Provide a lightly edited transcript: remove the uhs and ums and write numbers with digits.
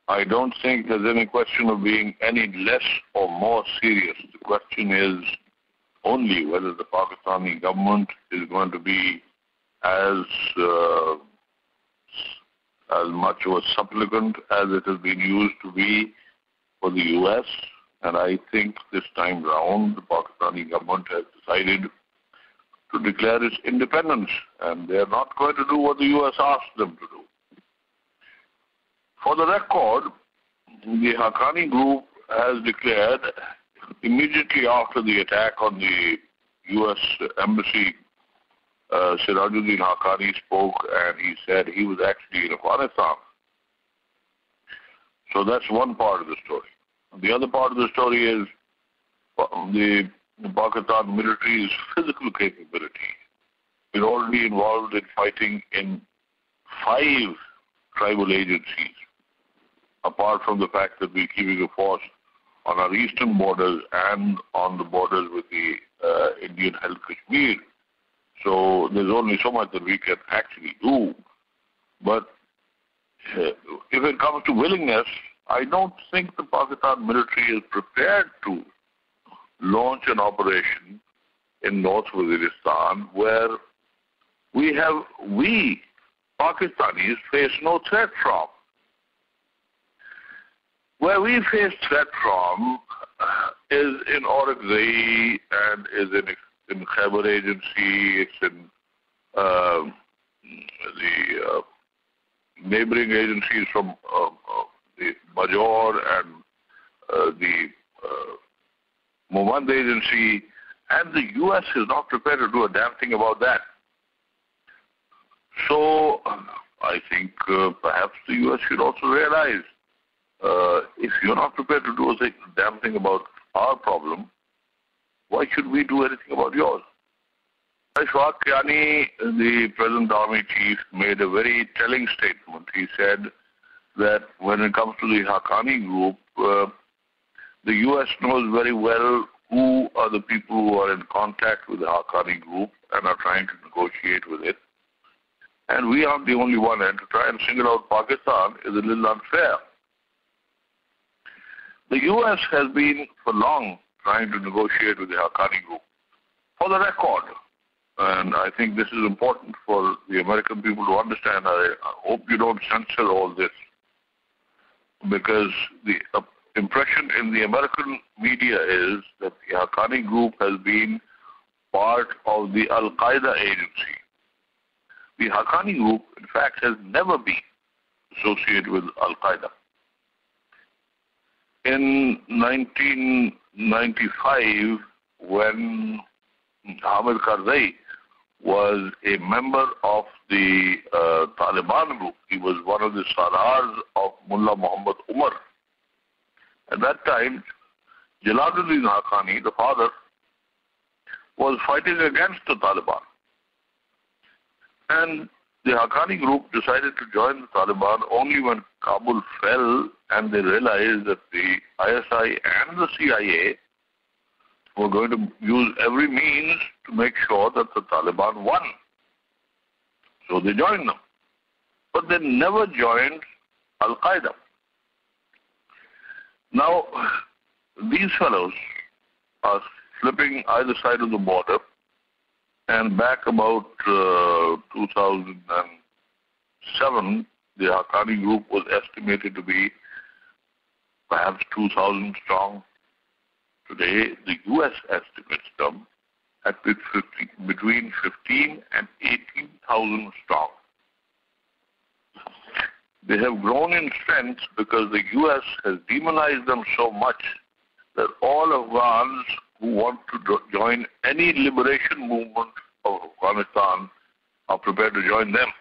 I don't think there's any question of being any less or more serious. The question is only whether the Pakistani government is going to be as much of a supplicant as it has been used to be for the U.S. And I think this time round, the Pakistani government has decided to declare its independence, and they are not going to do what the U.S. asked them to do. For the record, the Haqqani group has declared immediately after the attack on the U.S. embassy, Sirajuddin Haqqani spoke and he said he was actually in Afghanistan. So that's one part of the story. The other part of the story is the Pakistan military's physical capability. We're already involved in fighting in 5 tribal agencies, apart from the fact that we're keeping a force on our eastern borders and on the borders with the Indian held Kashmir. So there's only so much that we can actually do. But if it comes to willingness, I don't think the Pakistan military is prepared to launch an operation in North Waziristan where we Pakistanis face no threat from. Where we face threat from is in Orakzai and is in Khyber Agency, it's in the neighboring agencies from the Major and the Mumand Agency, and the U.S. is not prepared to do a damn thing about that. So I think perhaps the U.S. should also realize if you're not prepared to do a damn thing about our problem, why should we do anything about yours? Ashfaq Kiani, the present army chief, made a very telling statement. He said that when it comes to the Haqqani group, the U.S. knows very well who are the people who are in contact with the Haqqani group and are trying to negotiate with it. And we aren't the only one, and to try and single out Pakistan is a little unfair. The U.S. has been for long trying to negotiate with the Haqqani group. For the record, and I think this is important for the American people to understand, I hope you don't censor all this, because the impression in the American media is that the Haqqani group has been part of the Al-Qaeda agency. The Haqqani group, in fact, has never been associated with Al-Qaeda. In 1995, when Hamid Karzai was a member of the Taliban group, he was one of the Sarars of Mullah Muhammad Umar. At that time, Jalaluddin Haqqani, the father, was fighting against the Taliban. And the Haqqani group decided to join the Taliban only when Kabul fell and they realized that the ISI and the CIA were going to use every means to make sure that the Taliban won. So they joined them. But they never joined Al-Qaeda. Now, these fellows are flipping either side of the border, and back about 2007, the Haqqani group was estimated to be perhaps 2,000 strong. Today, the U.S. estimates them at between 15 and 18,000 strong. They have grown in strength because the U.S. has demonized them so much that all Afghans who want to join any liberation movement of Afghanistan are prepared to join them.